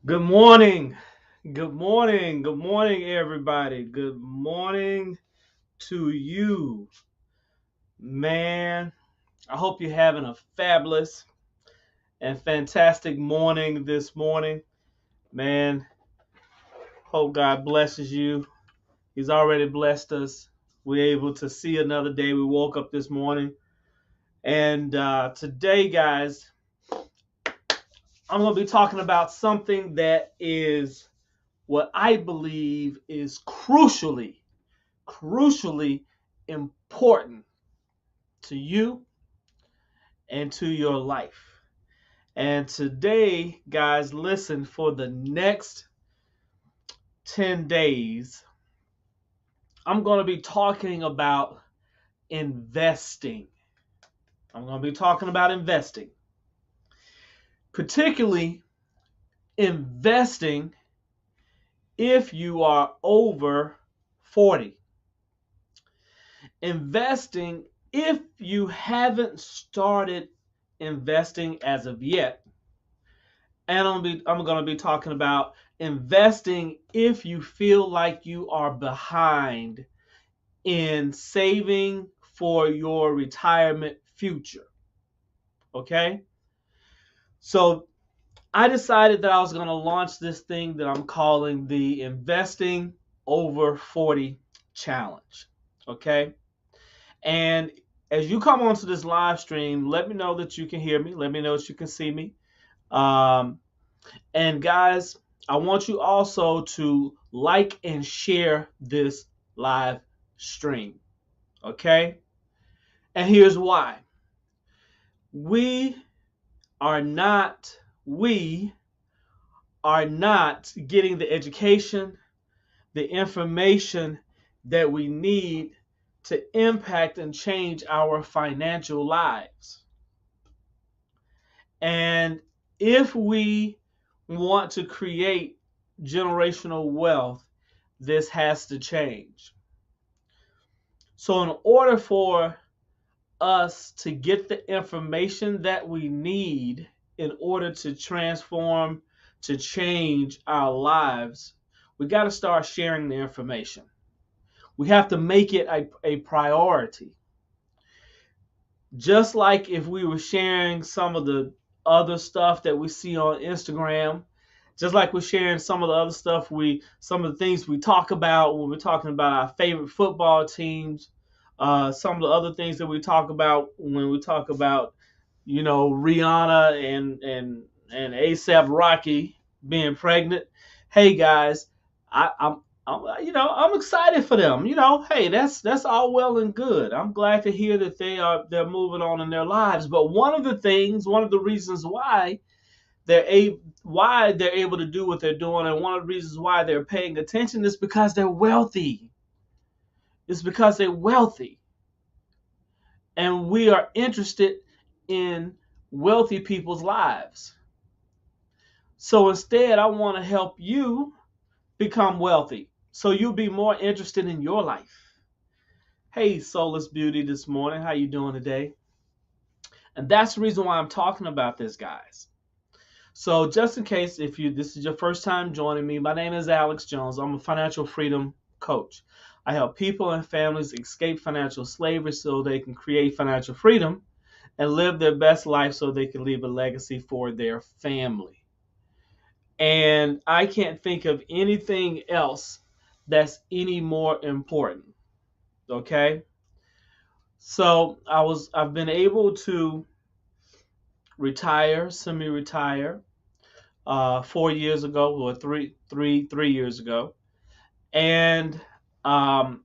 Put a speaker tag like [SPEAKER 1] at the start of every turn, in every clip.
[SPEAKER 1] Good morning. Good morning. Good morning, everybody. Good morning to you, man. I hope you're having a fabulous and fantastic morning this morning. Man, hope God blesses you. He's already blessed us. We're able to see another day. We woke up this morning. And today, guys, I'm going to be talking about something that is what I believe is crucially important to you and to your life. And today, guys, listen, for the next 10 days, I'm going to be talking about investing. I'm going to be talking about investing, particularly investing if you are over 40. Investing if you haven't started investing as of yet. And I'm going to be talking about investing if you feel like you are behind in saving for your retirement future. Okay? So I decided that I was going to launch this thing that I'm calling the Investing Over 40 Challenge. Okay? And as you come onto this live stream, let me know that you can hear me. Let me know that you can see me. Um, And guys, I want you also to like and share this live stream. Okay? And here's why. We are not we are not getting the education, the information that we need to impact and change our financial lives. And if we want to create generational wealth, this has to change. So, in order for us to get the information that we need in order to transform, to change our lives, we got to start sharing the information. We have to make it a priority. Just like if we were sharing some of the other stuff that we see on Instagram, just like we're sharing some of the other stuff some of the things we talk about when we're talking about our favorite football teams, some of the other things that we talk about when we talk about, Rihanna and ASAP Rocky being pregnant. Hey guys, I'm excited for them. Hey, that's all well and good. I'm glad to hear that they're moving on in their lives. But one of the reasons why they're able to do what they're doing, and one of the reasons why they're paying attention is because they're wealthy. It's because they're wealthy, and we are interested in wealthy people's lives. So instead, I want to help you become wealthy, so you'll be more interested in your life. Hey, Soulless Beauty, this morning, how you doing today? And that's the reason why I'm talking about this, guys. So just in case, if this is your first time joining me, my name is Alex Jones. I'm a financial freedom coach. I help people and families escape financial slavery so they can create financial freedom and live their best life so they can leave a legacy for their family. And I can't think of anything else that's any more important. Okay? So I've been able to retire, semi-retire, 4 years ago, or three years ago, and um,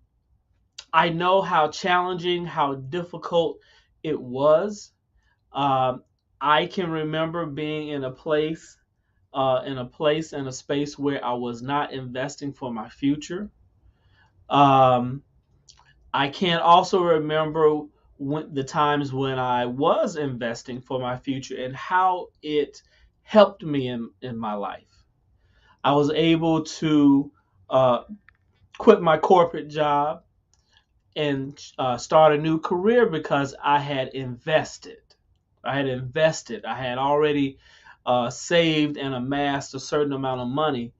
[SPEAKER 1] I know how challenging, how difficult it was. Um, I can remember being in a space where I was not investing for my future. Um, I can also remember the times when I was investing for my future and how it helped me in my life. I was able to uh, quit my corporate job and start a new career because I had invested. I had already saved and amassed a certain amount of money,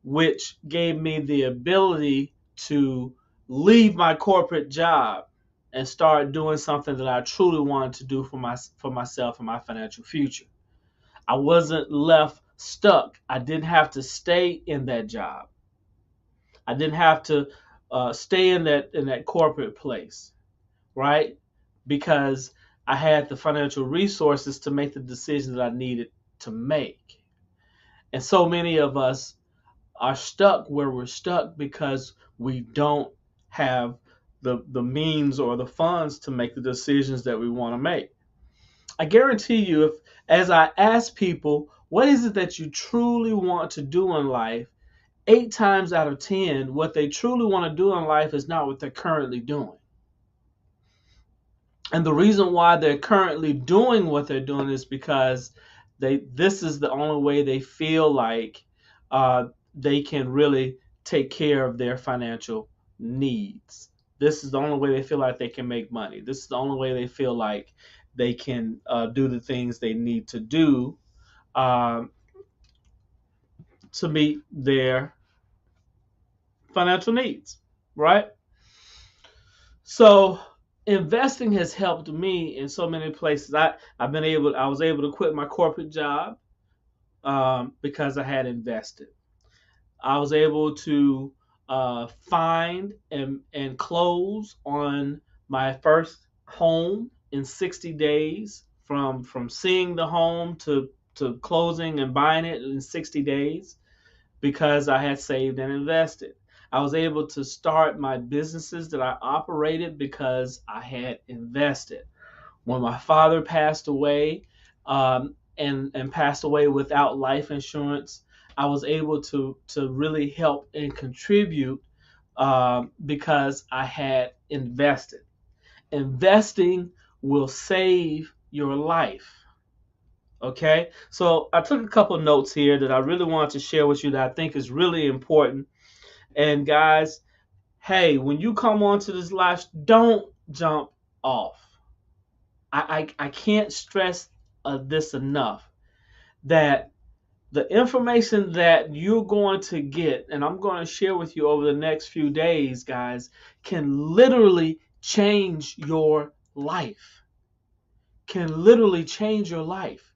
[SPEAKER 1] which gave me the ability to leave my corporate job and start doing something that I truly wanted to do for myself and my financial future. I wasn't left stuck. I didn't have to stay in that job. I didn't have to stay in that corporate place, right? Because I had the financial resources to make the decisions that I needed to make. And so many of us are stuck where we're stuck because we don't have the means or the funds to make the decisions that we want to make. I guarantee you, if as I ask people, what is it that you truly want to do in life? 8 times out of 10, what they truly want to do in life is not what they're currently doing. And the reason why they're currently doing what they're doing is because this is the only way they feel like they can really take care of their financial needs. This is the only way they feel like they can make money. This is the only way they feel like they can do the things they need to do um, to meet their financial needs, right? So investing has helped me in so many places. I was able to quit my corporate job because I had invested. I was able to find and close on my first home in 60 days from seeing the home to closing and buying it in 60 days because I had saved and invested. I was able to start my businesses that I operated because I had invested. When my father passed away and passed away without life insurance, I was able to really help and contribute because I had invested. Investing will save your life. Okay, so I took a couple notes here that I really want to share with you that I think is really important. And guys, hey, when you come onto this live, don't jump off. I can't stress this enough that the information that you're going to get, and I'm going to share with you over the next few days, guys, can literally change your life. Can literally change your life,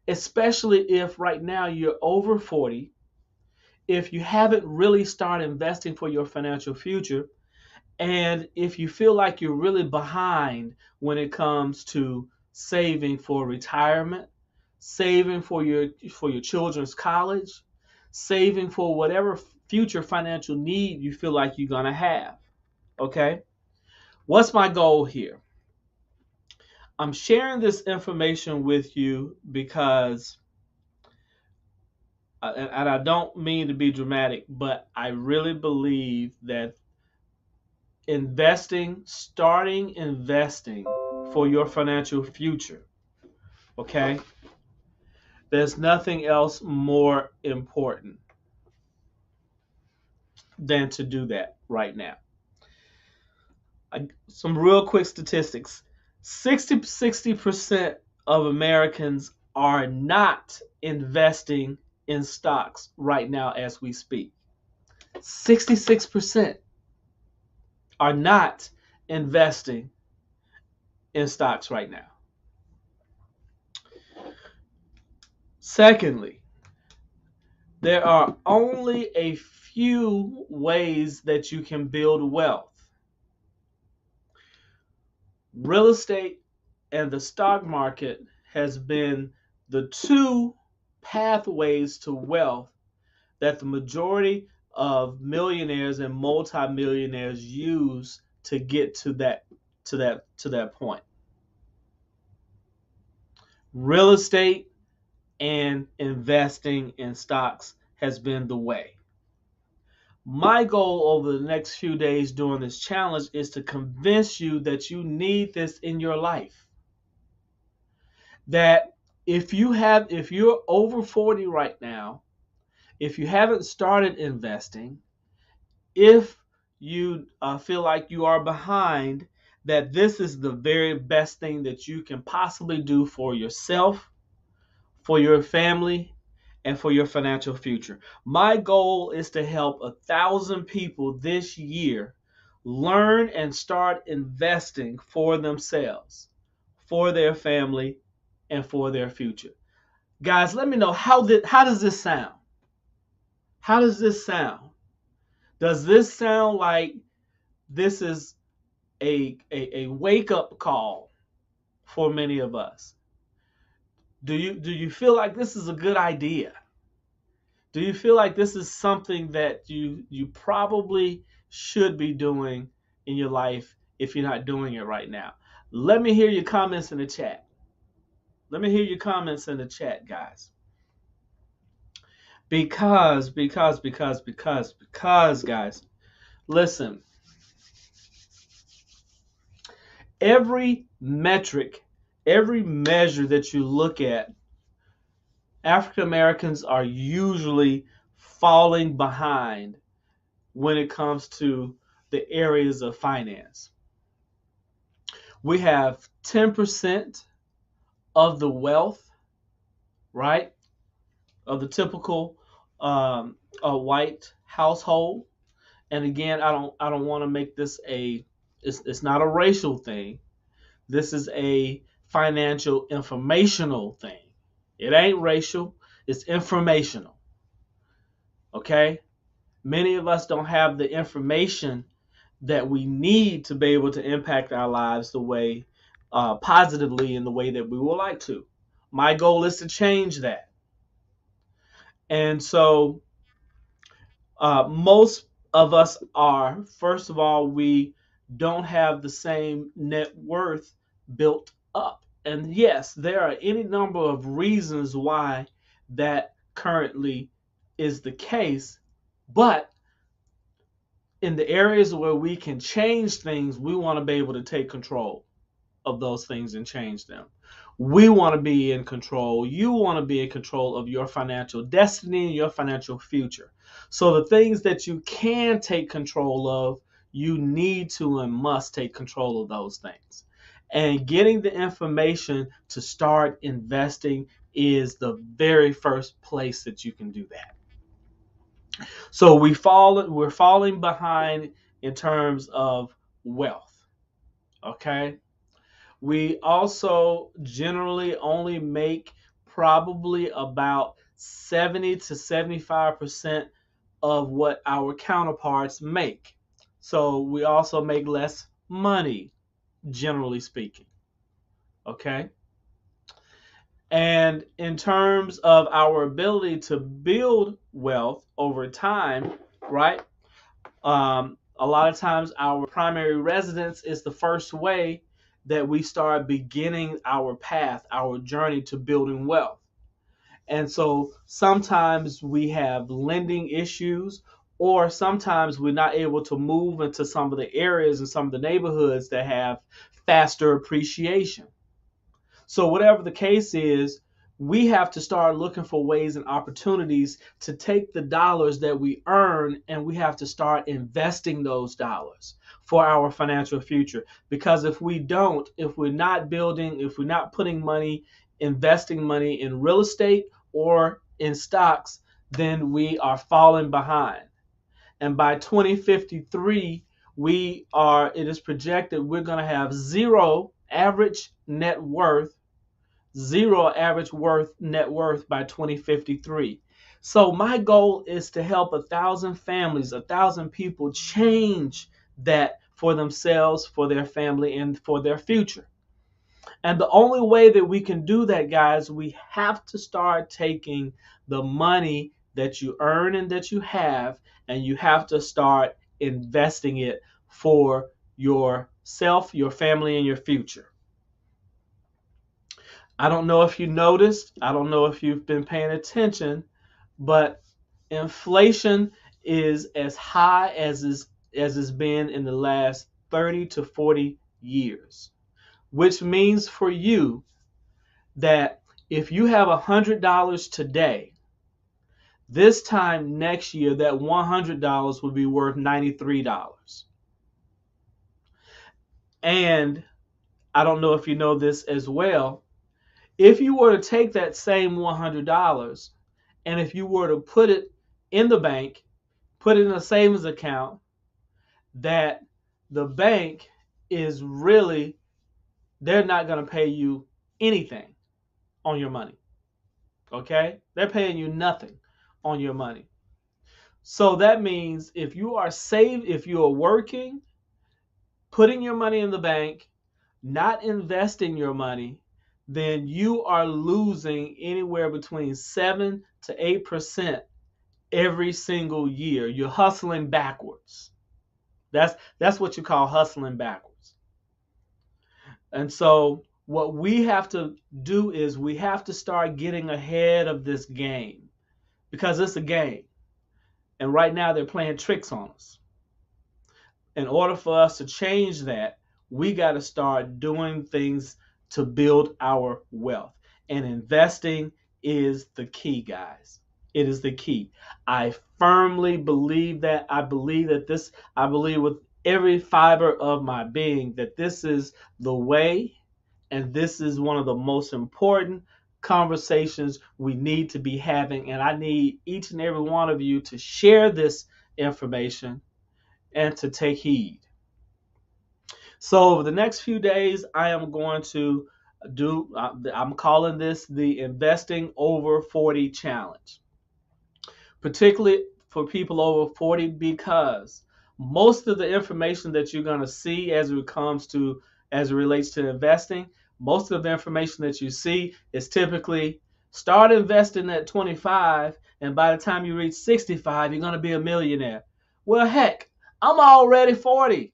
[SPEAKER 1] especially if right now you're over 40. If you haven't really started investing for your financial future, and if you feel like you're really behind when it comes to saving for retirement, saving for your children's college, saving for whatever future financial need you feel like you're going to have, okay? What's my goal here? I'm sharing this information with you because and I don't mean to be dramatic, but I really believe that starting investing for your financial future, okay? There's nothing else more important than to do that right now. Some real quick statistics. 60% of Americans are not investing in stocks right now as we speak. 66% are not investing in stocks right now. Secondly, there are only a few ways that you can build wealth. Real estate and the stock market has been the two pathways to wealth that the majority of millionaires and multimillionaires use to get to that point. Real estate and investing in stocks has been the way. My goal over the next few days during this challenge is to convince you that you need this in your life. That if you're over 40 right now, if you haven't started investing, if you feel like you are behind, that this is the very best thing that you can possibly do for yourself, for your family, and for your financial future. My goal is to help 1,000 people this year learn and start investing for themselves, for their family, and for their future. Guys, let me know how does this sound? How does this sound? Does this sound like this is a wake up call for many of us? Do you feel like this is a good idea? Do you feel like this is something that you probably should be doing in your life if you're not doing it right now? Let me hear your comments in the chat. Let me hear your comments in the chat, guys. Because, guys, listen, every metric, every measure that you look at, African Americans are usually falling behind when it comes to the areas of finance. We have 10% of the wealth, right, of the typical white household. And again, I don't want to make this it's not a racial thing. This is a financial informational thing. It ain't racial, it's informational. Okay? Many of us don't have the information that we need to be able to impact our lives the way positively in the way that we would like to. My goal is to change that. And so most of us are, first of all, we don't have the same net worth built up. And yes, there are any number of reasons why that currently is the case. But in the areas where we can change things, we want to be able to take control of those things and change them. We want to be in control. You want to be in control of your financial destiny and your financial future. So the things that you can take control of, you need to and must take control of those things. And getting the information to start investing is the very first place that you can do that. So we're falling behind in terms of wealth. Okay? We also generally only make probably about 70 to 75% of what our counterparts make. So we also make less money, generally speaking. Okay? And in terms of our ability to build wealth over time, right? A lot of times our primary residence is the first way that we start beginning our path, our journey to building wealth. And so sometimes we have lending issues, or sometimes we're not able to move into some of the areas and some of the neighborhoods that have faster appreciation. So whatever the case is, we have to start looking for ways and opportunities to take the dollars that we earn, and we have to start investing those dollars for our financial future. Because if we don't, if we're not building, if we're not putting money, investing money in real estate or in stocks, then we are falling behind. And by 2053, it is projected we're going to have zero average net worth net worth by 2053. So my goal is to help 1,000 families, 1,000 people change that for themselves, for their family, and for their future. And the only way that we can do that, guys, we have to start taking the money that you earn and that you have, and you have to start investing it for yourself, your family, and your future. I don't know if you noticed, I don't know if you've been paying attention, but inflation is as high as it's been in the last 30 to 40 years, which means for you that if you have $100 today, this time next year, that $100 will be worth $93. And I don't know if you know this as well, If you were to take that same $100 and if you were to put it in the bank, put it in a savings account, that the bank is really, they're not going to pay you anything on your money. Okay? They're paying you nothing on your money. So that means if you are if you are working, putting your money in the bank, not investing your money, then you are losing anywhere between 7 to 8% every single year. You're hustling backwards. That's what you call hustling backwards. And so what we have to do is we have to start getting ahead of this game, because it's a game. And right now they're playing tricks on us. In order for us to change that, we got to start doing things to build our wealth. And investing is the key, guys. It is the key. I firmly believe that. I believe with every fiber of my being that this is the way, and this is one of the most important conversations we need to be having. And I need each and every one of you to share this information and to take heed. So over the next few days, I am going to I'm calling this the Investing Over 40 Challenge, particularly for people over 40, because most of the information that you're going to see as it relates to investing, most of the information that you see is typically start investing at 25, and by the time you reach 65, you're going to be a millionaire. Well, heck, I'm already 40.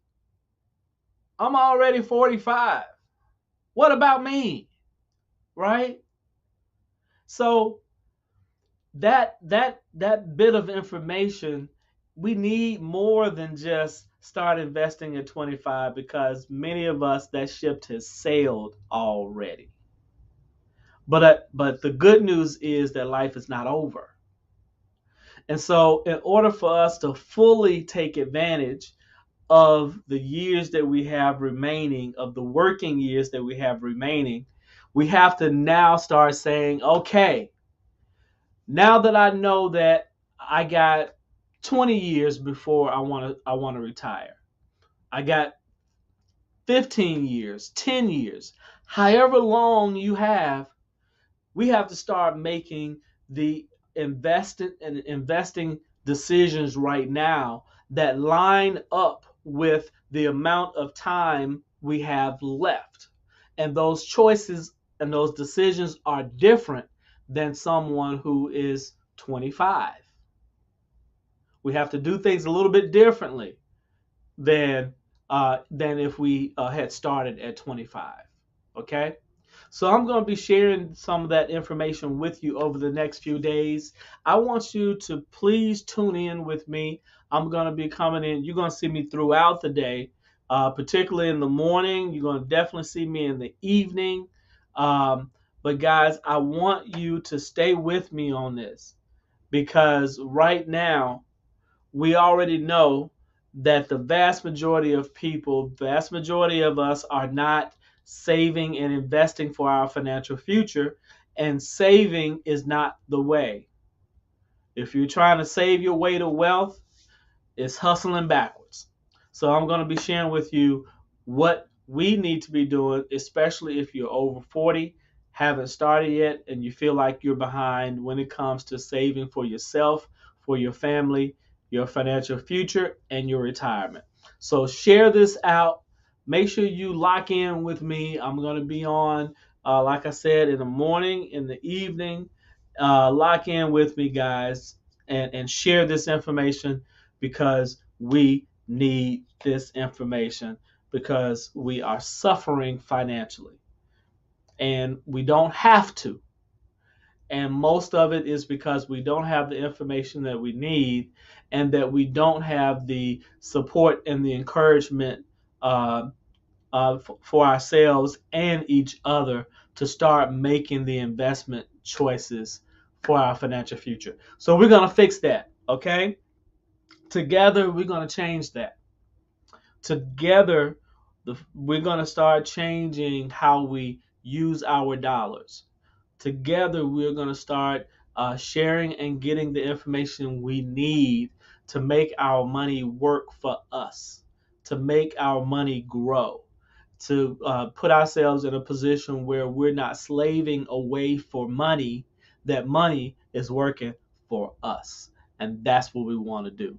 [SPEAKER 1] I'm already 45. What about me? Right? So that bit of information, we need more than just start investing at 25, because many of us, that ship has sailed already. But the good news is that life is not over. And so in order for us to fully take advantage of the years that we have remaining, of the working years that we have remaining, we have to now start saying, okay, now that I know that I got 20 years before I want to retire, I got 15 years, 10 years, however long you have, we have to start making the investing decisions right now that line up with the amount of time we have left. And those choices and those decisions are different than someone who is 25. We have to do things a little bit differently than if we had started at 25. Okay? So I'm going to be sharing some of that information with you over the next few days. I want you to please tune in with me. I'm going to be coming in. You're going to see me throughout the day, particularly in the morning. You're going to definitely see me in the evening. But guys, I want you to stay with me on this, because right now we already know that the vast majority of people, vast majority of us are not saving and investing for our financial future, and saving is not the way. If you're trying to save your way to wealth, it's hustling backwards. So I'm going to be sharing with you what we need to be doing, especially if you're over 40, haven't started yet, and you feel like you're behind when it comes to saving for yourself, for your family, your financial future, and your retirement. So share this out. Make sure you lock in with me. I'm going to be on, like I said, in the morning, in the evening. Lock in with me, guys, and share this information, because we need this information, because we are suffering financially. And we don't have to. And most of it is because we don't have the information that we need, and that we don't have the support and the encouragement for ourselves and each other to start making the investment choices for our financial future. So we're going to fix that, okay? Together, we're going to change that. Together, we're going to start changing how we use our dollars. together we're going to start sharing and getting the information we need to make our money work for us, to make our money grow, to put ourselves in a position where we're not slaving away for money, that money is working for us. And that's what we want to do.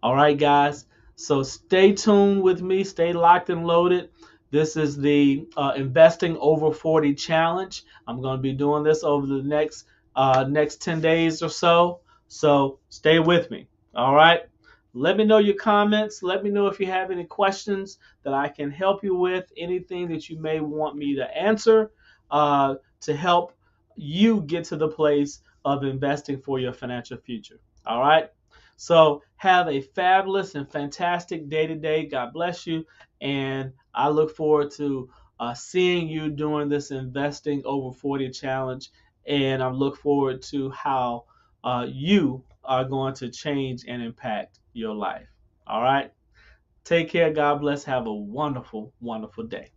[SPEAKER 1] All right, guys. So stay tuned with me. Stay locked and loaded. This is the Investing Over 40 Challenge. I'm going to be doing this over the next 10 days or so. So stay with me. All right. Let me know your comments. Let me know if you have any questions that I can help you with. Anything that you may want me to answer to help you get to the place of investing for your financial future. All right. So have a fabulous and fantastic day today. God bless you. And I look forward to seeing you during this Investing Over 40 challenge. And I look forward to how you are going to change and impact your life. All right. Take care. God bless. Have a wonderful, wonderful day.